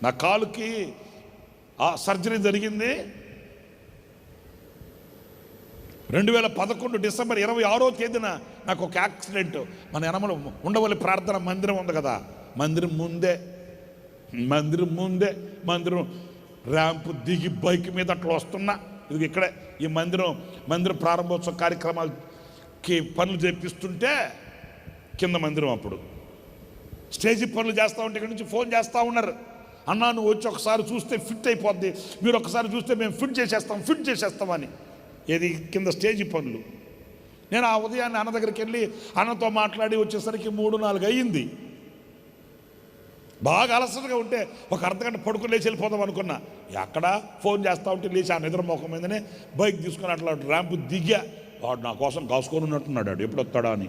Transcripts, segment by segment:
నా కాలుకి సర్జరీ జరిగింది 2011 డిసెంబర్ 26వ తేదీన నాకు ఒక యాక్సిడెంట్. మన యనమల ఉండవల్లి ప్రార్థన మందిరం ఉంది కదా, మందిరం ముందే ర్యాంపు దిగి బైక్ మీద అట్లా వస్తున్నా. ఇది ఇక్కడే ఈ మందిరం ప్రారంభోత్సవ కార్యక్రమాలకి పనులు చేపిస్తుంటే కింద మందిరం, అప్పుడు స్టేజీ పనులు చేస్తూ ఉంటే ఇక్కడి నుంచి ఫోన్ చేస్తూ ఉన్నారు, అన్నా నువ్వు వచ్చి ఒకసారి చూస్తే ఫిట్ అయిపోద్ది, మీరు ఒకసారి చూస్తే మేము ఫిట్ చేసేస్తామని. ఏది కింద స్టేజీ పనులు. నేను ఆ ఉదయాన్నే అన్న దగ్గరికి వెళ్ళి అన్నతో మాట్లాడి వచ్చేసరికి 3-4 అయ్యింది. బాగా అలసటగా ఉంటే ఒక అర్ధగంట పడుకుని లేచి వెళ్ళిపోదాం అనుకున్నా. అక్కడ ఫోన్ చేస్తూ ఉంటే లేచి ఆ నిద్ర మొఖం మీదనే బైక్ తీసుకుని అట్లా ర్యాంపు దిగా. వాడు నా కోసం కాసుకొని ఉన్నట్టున్నాడు, వాడు ఎప్పుడు వస్తాడా అని.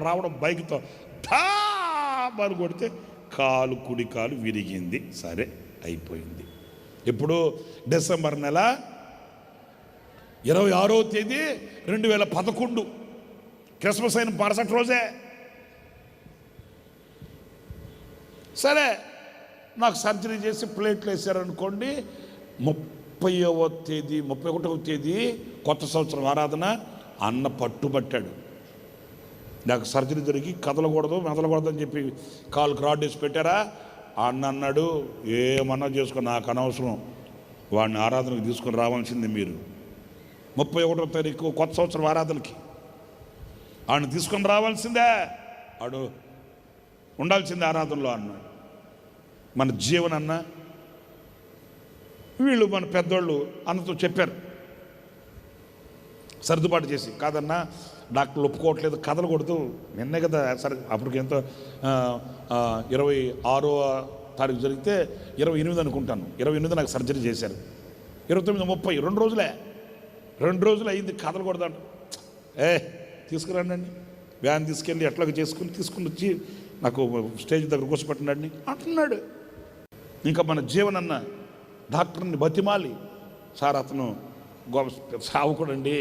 రావడం బైక్తో ధామని కొడితే కుడి కాలు విరిగింది. సరే అయిపోయింది. ఇప్పుడు డిసెంబర్ నెల 26వ తేదీ 2011 క్రిస్మస్ అయిన మరుసటి రోజే. సరే నాకు సర్జరీ చేసి ప్లేట్లు వేసారనుకోండి. 31వ తేదీ కొత్త సంవత్సరం ఆరాధన. అన్న పట్టుబట్టాడు. నాకు సర్జరీ జరిగి మెదలకూడదు అని చెప్పి కాలుకు రాడ్ వేసి పెట్టారా. అన్న అన్నాడు, ఏమన్నా చేసుకో, నాకు అనవసరం, వాడిని ఆరాధనకు తీసుకొని రావాల్సింది మీరు. 31వ తారీఖు కొత్త సంవత్సరం ఆరాధనకి వాడిని తీసుకొని రావాల్సిందే, వాడు ఉండాల్సిందే ఆరాధనలో అన్నాడు. మన జీవన్ అన్న వీళ్ళు మన పెద్దోళ్ళు అన్నతో చెప్పారు, సర్దుబాటు చేసి. కాదన్నా డాక్టర్లు ఒప్పుకోవట్లేదు, కదలకూడదు. నిన్నే కదా సరే, అప్పటికి ఎంతో 26వ తారీఖు జరిగితే 28 అనుకుంటాను. 28 నాకు సర్జరీ చేశారు. 29, 30 2 రోజులు అయింది. కదలకూడదు అంట. తీసుకురండి, వ్యాన్ తీసుకెళ్ళి ఎట్లాగ తీసుకుని వచ్చి నాకు స్టేజ్ దగ్గర కూర్చోబెట్టినాడిని అంటున్నాడు. ఇంకా మన జీవన్ అన్న డాక్టర్ని బతిమాలి, సార్ అతను సావుకుడండి,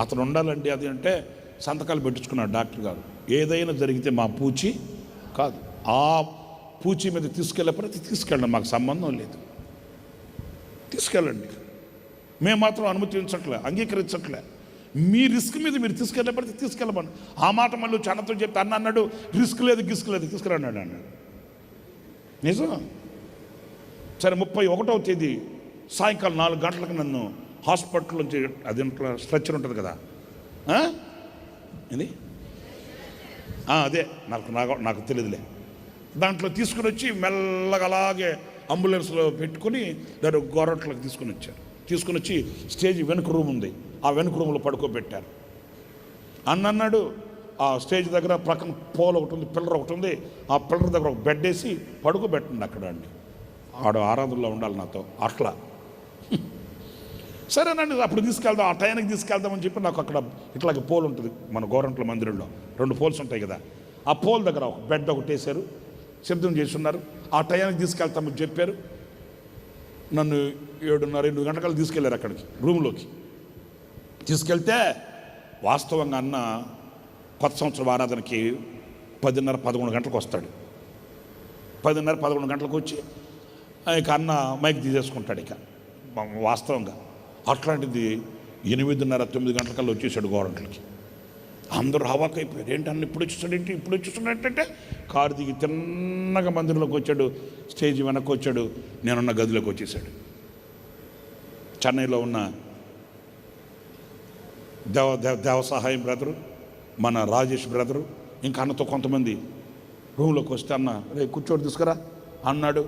అతను ఉండాలండి అది అంటే సంతకాలు పెట్టించుకున్నాడు డాక్టర్ గారు. ఏదైనా జరిగితే మా పూచి కాదు, ఆ పూచి మీద తీసుకెళ్ళకపోతే తీసుకెళ్ళండి, మాకు సంబంధం లేదు, తీసుకెళ్ళండి, మేము మాత్రం అనుమతించట్లే, అంగీకరించట్లే, మీ రిస్క్ మీద మీరు తీసుకెళ్ళకపోతే తీసుకెళ్ళమని. ఆ మాట మళ్ళీ అన్నతో చెప్తే అన్న అన్నాడు, రిస్క్ లేదు తీసుకురాన్నాడు అన్నాడు. నిజం. సరే 31వ తేదీ సాయంకాలం 4 గంటలకు నన్ను హాస్పిటల్ నుంచి, అది స్ట్రెచ్చర్ ఉంటుంది కదా, ఇది అదే నాకు తెలియదులే, దాంట్లో తీసుకుని వచ్చి మెల్లగా అలాగే అంబులెన్స్లో పెట్టుకుని దాని గోరంట్లోకి తీసుకుని వచ్చి స్టేజ్ వెనుక రూమ్ ఉంది, ఆ వెనుక రూమ్లో పడుకోబెట్టారు. అన్నాడు ఆ స్టేజ్ దగ్గర ప్రక్కన పోల్ ఒకటి ఉంది, పిల్లర్ ఒకటి ఉంది, ఆ పిల్లర్ దగ్గర ఒక బెడ్ వేసి పడుకోబెట్టండి అక్కడ అండి, ఆడు ఆరాధనలో ఉండాలి నాతో అట్లా. సరేనండి అప్పుడు తీసుకెళ్దాం, ఆ టైంకి తీసుకెళ్దామని చెప్పి నాకు అక్కడ ఇట్లాగే పోల్ ఉంటుంది మన గోరంట్ల మందిరంలో, 2 పోల్స్ ఉంటాయి కదా, ఆ పోల్ దగ్గర ఒక బెడ్ ఒకటి వేశారు, సిద్ధం చేస్తున్నారు. ఆ టైంకి తీసుకెళ్తామని చెప్పారు. నన్ను 7:30-8 గంటలకు తీసుకెళ్లారు అక్కడికి రూమ్లోకి. తీసుకెళ్తే వాస్తవంగా అన్న కొత్త సంవత్సరం ఆరాధనకి 10:30-11 గంటలకు వస్తాడు. 10:30-11 గంటలకు వచ్చి ఇక అన్న మైక్ తీసేసుకుంటాడు. ఇక వాస్తవంగా అట్లాంటిది 8:30-9 గంటలకల్లా వచ్చేసాడు గోరంట్లకి. అందరూ హవాక్ అయిపోయారు, ఏంటి అన్న ఇప్పుడు వచ్చేస్తున్నాడంటే కారు దిగి తిన్నగా మందిరంలోకి వచ్చాడు, స్టేజ్ వెనక్కి వచ్చాడు, నేనున్న గదిలోకి వచ్చేసాడు. చెన్నైలో ఉన్న దేవ సహాయం బ్రదరు, మన రాజేష్ బ్రదరు, ఇంకా అన్నతో కొంతమంది రూమ్లోకి వస్తే అన్న రే కూర్చోటి తీసుకురా అన్నాడు.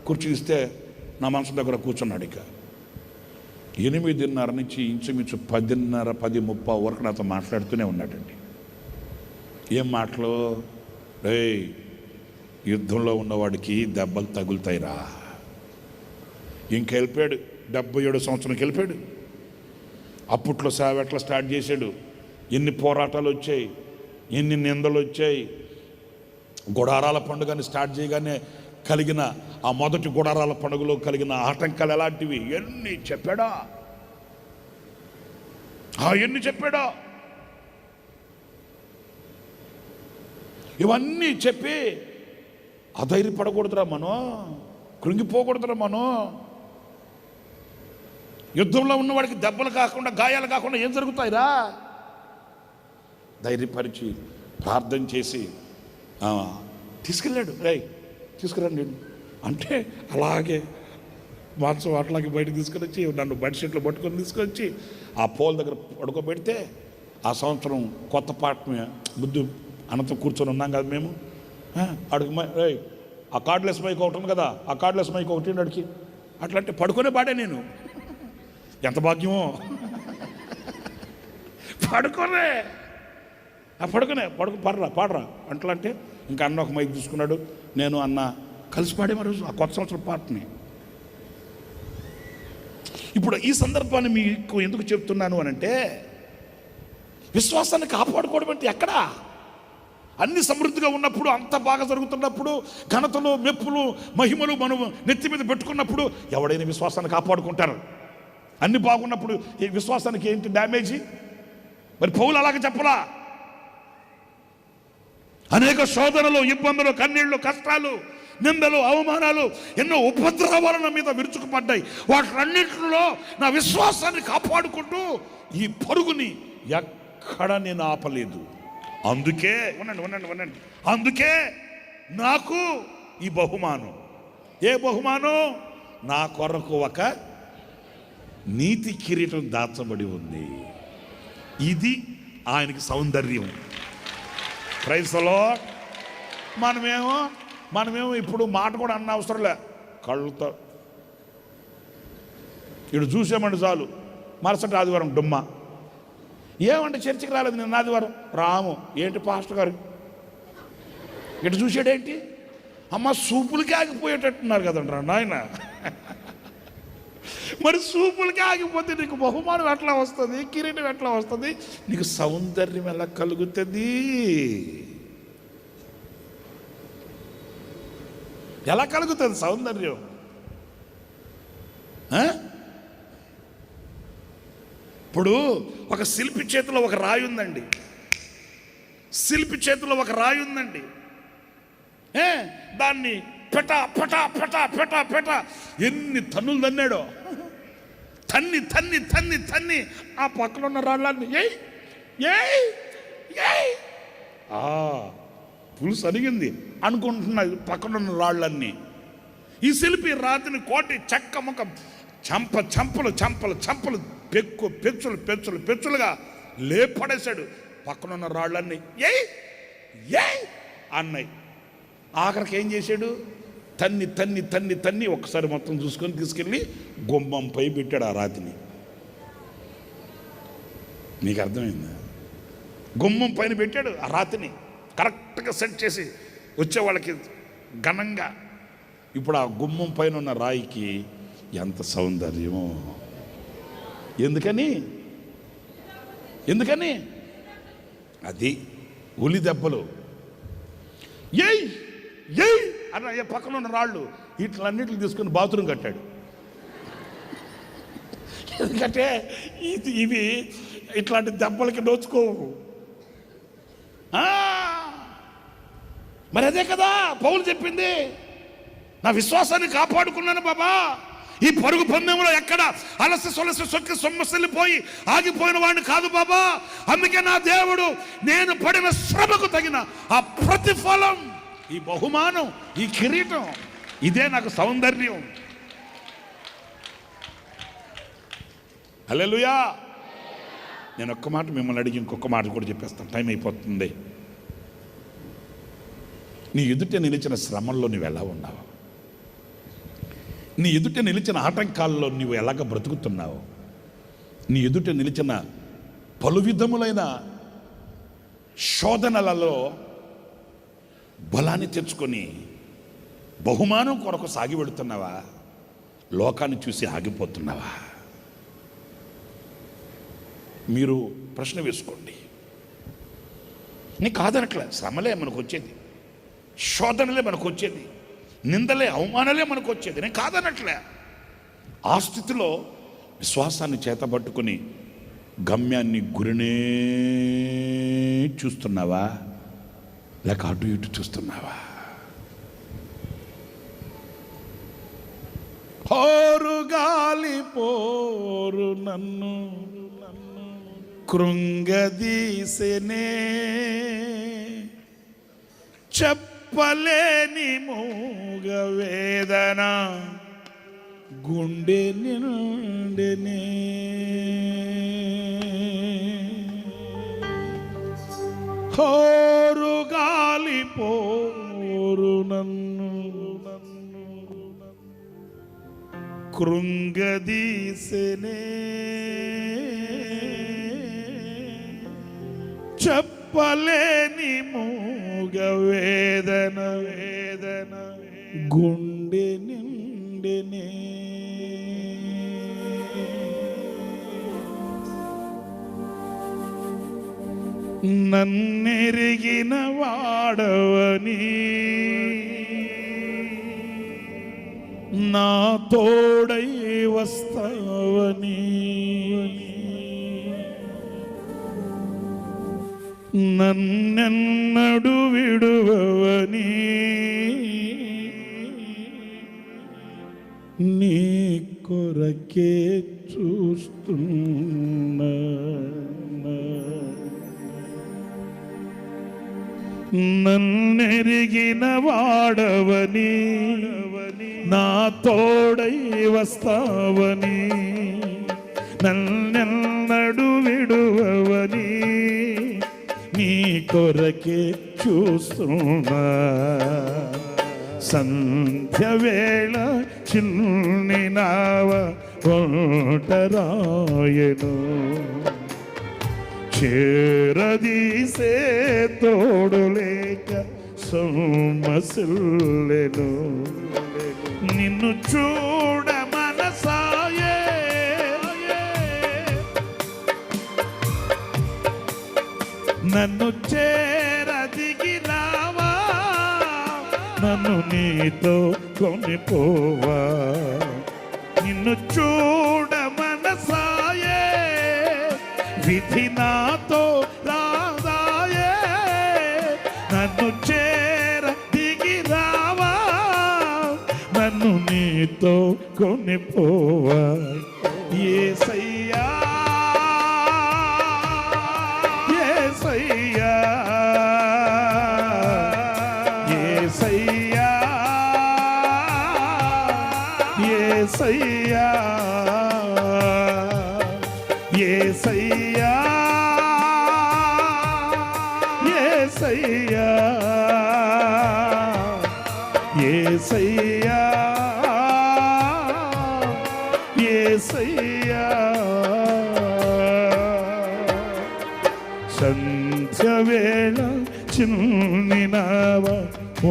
కుర్చీ ఇస్తే నా మనసు దగ్గర కూర్చున్నాడు. ఇక 8:30 నుంచి ఇంచుమించు 10:30-10:30 వరకు నాతో మాట్లాడుతూనే ఉన్నాడండి. ఏం మాటలు, రే యుద్ధంలో ఉన్నవాడికి దెబ్బలు తగులుతాయిరా. ఇంక వెళ్ళిపోయాడు, 77 సంవత్సరానికి వెళ్ళిపోయాడు. అప్పట్లో సేవ ఎట్లా స్టార్ట్ చేశాడు, ఎన్ని పోరాటాలు వచ్చాయి, ఎన్ని నిందలు వచ్చాయి. గుడారాల పండుగని స్టార్ట్ చేయగానే కలిగిన ఆ మొదటి గుడారాల పండుగలో కలిగిన ఆటంకాలు ఎలాంటివి ఎన్ని చెప్పాడా, ఇవన్నీ చెప్పి అధైర్యపడకూడదురా మనం, కృంగిపోకూడదురా మనం. యుద్ధంలో ఉన్నవాడికి దెబ్బలు కాకుండా, గాయాలు కాకుండా ఏం జరుగుతాయిరా? ధైర్యపరిచి ప్రార్థన చేసి తీసుకెళ్ళాడు. తీసుకురండి అంటే అలాగే మాంసం అట్లాగే బయటకు తీసుకొని వచ్చి నన్ను బెడ్షీట్లో పట్టుకొని తీసుకొచ్చి ఆ పోల్ దగ్గర పడుకోబెడితే, ఆ సంవత్సరం కొత్త పాటమే బుద్ధు అనంత కూర్చొని ఉన్నాం కదా మేము. అడుగు ఆ కార్డ్లెస్ మైక్ ఒకటి ఉంది కదా, ఆ కార్డ్లెస్ మైక్ ఒకటి అడిగి అట్లా అంటే పడుకునే పాడే నేను. ఎంత భాగ్యమో, పడుకునే పాడరా అట్లా అంటే ఇంకా అన్న ఒక మైక్ తీసుకున్నాడు, నేను అన్న కలిసి పాడేమ రోజు ఆ కొత్త సంవత్సరం పాటని. ఇప్పుడు ఈ సందర్భాన్ని మీకు ఎందుకు చెప్తున్నాను అని అంటే, విశ్వాసాన్ని కాపాడుకోవడం అంటే ఎక్కడా? అన్ని సమృద్ధిగా ఉన్నప్పుడు, అంత బాగా జరుగుతున్నప్పుడు, ఘనతలు, మెప్పులు, మహిమలు మనం నెత్తి మీద పెట్టుకున్నప్పుడు ఎవడైనా విశ్వాసాన్ని కాపాడుకుంటారు. అన్ని బాగున్నప్పుడు ఈ విశ్వాసానికి ఏంటి డ్యామేజీ? మరి పౌలు అలాగే చెప్పలా? అనేక శోధనలు, ఇబ్బందులు, కన్నీళ్లు, కష్టాలు, నిందలు, అవమానాలు, ఎన్నో ఉపద్రవాల మీద విరుచుకుపడ్డాయి. వాటన్నింటిలో నా విశ్వాసాన్ని కాపాడుకుంటూ ఈ పరుగుని ఎక్కడ నేను ఆపలేదు. అందుకే వినండి, అందుకే నాకు ఈ బహుమానం. ఏ బహుమానం? నా కొరకు ఒక నీతి కిరీటం దాచబడి ఉంది. ఇది ఆయనకి సౌందర్యం. Praise the Lord. మనమేమో ఇప్పుడు మాట కూడా అన్న అవసరం లే, కళ్ళతో ఇటు చూసామండి చాలు. మరుసటి ఆదివారం డుమ్మ. ఏమంటే చర్చికి రాలేదు నిన్న ఆదివారం? రాము. ఏంటి పాస్టర్ గారు ఇటు చూసాడేంటి? అమ్మ సూపులకి ఆగిపోయేటట్టున్నారు కదండి నాయన. మరి సూపులకి ఆగిపోతే నీకు బహుమానం ఎట్లా వస్తుంది? కిరీటం ఎట్లా వస్తుంది? నీకు సౌందర్యం ఎలా కలుగుతుంది? ఎలా కలుగుతుంది సౌందర్యం? ఇప్పుడు ఒక శిల్పి చేతిలో ఒక రాయి ఉందండి. దాన్ని పెటా పెటా పెటా పెటా పెటా ఎన్ని తన్నులు తన్నాడో. తన్ని ఆ పక్కన ఉన్న రాళ్ళని పులుసు అడిగింది అనుకుంటున్నది పక్కనున్న రాళ్ళన్నీ. ఈ శిల్పి రాతిని కోటి చెక్క ముక్క చంపలు పెచ్చులుగా లేపడేశాడు. పక్కనున్న రాళ్ళన్నీ అన్నాయి. ఆఖరికి ఏం చేశాడు? తన్ని ఒక్కసారి మొత్తం చూసుకొని తీసుకెళ్ళి గుమ్మంపై పెట్టాడు ఆ రాతిని. మీకు అర్థమైందా? గుమ్మం పైన పెట్టాడు ఆ రాతిని, కరెక్ట్గా సెట్ చేసి వచ్చే వాళ్ళకి ఘనంగా. ఇప్పుడు ఆ గుమ్మం పైన ఉన్న రాయికి ఎంత సౌందర్యమో! ఎందుకని అది ఉలి దెబ్బలు అన్న పక్కన ఉన్న రాళ్ళు వీటిలన్నిటిని తీసుకుని బాత్రూమ్ కట్టాడు. ఎందుకంటే ఇవి ఇట్లాంటి దెబ్బలకి నోచుకోవు. మరి అదే కదా పౌలు చెప్పింది, నా విశ్వాసాన్ని కాపాడుకున్నాను బాబా. ఈ పరుగు పందెంలో ఎక్కడ అలసి సొలసి సొక్కి సొమ్మసిల్లిపోయి ఆగిపోయిన వాడిని కాదు బాబా. అందుకే నా దేవుడు నేను పడిన శ్రమకు తగిన ఆ ప్రతిఫలం, ఈ బహుమానం, ఈ కిరీటం, ఇదే నాకు సౌందర్యం. హల్లెలూయా. నేను ఒక్క మాట మిమ్మల్ని అడిగి ఇంకొక మాట కూడా చెప్పేస్తాను, టైం అయిపోతుంది. నీ ఎదుట నిలిచిన శ్రమల్లో నువ్వు ఎలా ఉన్నావు? నీ ఎదుట నిలిచిన ఆటంకాల్లో నువ్వు ఎలాగ బ్రతుకుతున్నావు? నీ ఎదుట నిలిచిన పలు విధములైన శోధనలలో బలాన్ని తెచ్చుకొని బహుమానం కొరకు సాగి వెళుతున్నావా? లోకాన్ని చూసి ఆగిపోతున్నావా? మీరు ప్రశ్న వేసుకోండి. నీ కాదనట్లే, శ్రమలే మనకు వచ్చేది, శోధనలే మనకు వచ్చేది, నిందలే అవమానాలే మనకు వచ్చేది. నేను కాదనట్లే. ఆ స్థితిలో విశ్వాసాన్ని చేతబట్టుకుని గమ్యాన్ని, గురినే చూస్తున్నావా లేక అటు ఇటు చూస్తున్నావా? పోరు గాలి పోరు నన్ను కృంగదీసెనే, చెప్పలేని మూగ వేదన గుండె నిండెనే. పోరు గాలి పోరు నన్ను కృంగదీసెనే, చెప్పలేని మూగ వేదన గుండె నిండెనే. నన్నెరిగిన వాడవని, నా తోడై వస్తావని, నన్నెన్నడు విడువని, నీ కొరకే చూస్తున్నా. నన్నెరిగిన వాడవని, నా తోడై వస్తావని, నన్నెన్నడు విడువని, నీ కొరకే చూస్తున్నా. సంధ్య వేళ చిన్ని నావ ఒంటరాయెను, చేరదీసే తోడు లేక సొమ్మసిల్లెను. నిన్ను చూడ మనసాయే, నన్ను చేరదిగినావా, నన్ను నీతో కొనిపోవా. నిన్ను చూడ మనసాయే, విధి నాతో రాదాయే, నన్ను చేరదిగినావా, నన్ను నీతో కొనిపోవా. యేసయ్యా యేసయ్యా యేసయ్యా యేసయ్యా యేసయ్యా యేసయ్యా యేసయ్యా యేసయ్యా. సంధ్య వేళ చిన్ని నావ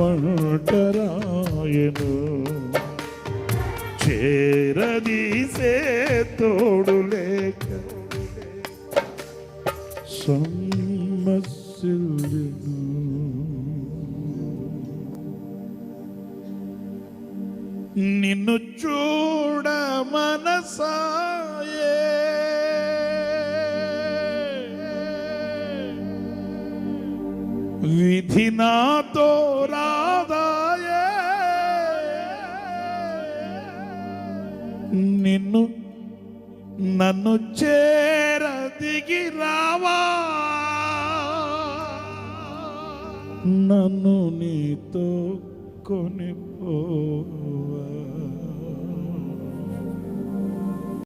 ఒంటరాయెను, చేరదీసే తోడు లేక సొమ్మసిల్లెను. నిన్ను చూడ మనసాయే, విధి నాతో రాదాయే, నిన్ను నన్ను చేరదిగి రావా, నన్ను నీతో కొని